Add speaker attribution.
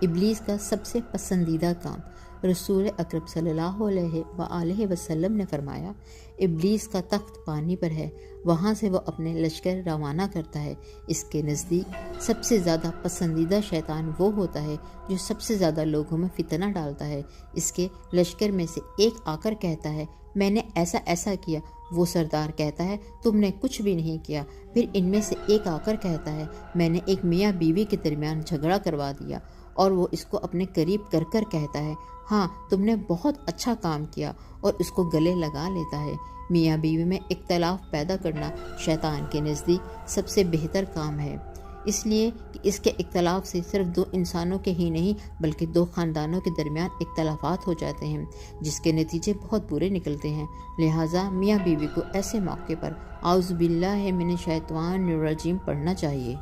Speaker 1: ابلیس کا سب سے پسندیدہ کام۔ رسول اکرم صلی اللہ علیہ وآلہ وسلم نے فرمایا، ابلیس کا تخت پانی پر ہے، وہاں سے وہ اپنے لشکر روانہ کرتا ہے۔ اس کے نزدیک سب سے زیادہ پسندیدہ شیطان وہ ہوتا ہے جو سب سے زیادہ لوگوں میں فتنہ ڈالتا ہے۔ اس کے لشکر میں سے ایک آ کر کہتا ہے، میں نے ایسا ایسا کیا۔ وہ سردار کہتا ہے، تم نے کچھ بھی نہیں کیا۔ پھر ان میں سے ایک آ کر کہتا ہے، میں نے ایک میاں بیوی کے درمیان جھگڑا کروا دیا، اور وہ اس کو اپنے قریب کر کر کہتا ہے، ہاں تم نے بہت اچھا کام کیا، اور اس کو گلے لگا لیتا ہے۔ میاں بیوی میں اختلاف پیدا کرنا شیطان کے نزدیک سب سے بہتر کام ہے، اس لیے کہ اس کے اختلاف سے صرف دو انسانوں کے ہی نہیں بلکہ دو خاندانوں کے درمیان اختلافات ہو جاتے ہیں، جس کے نتیجے بہت برے نکلتے ہیں۔ لہٰذا میاں بیوی کو ایسے موقع پر اعوذ باللہ من الشیطان الرجیم پڑھنا چاہیے۔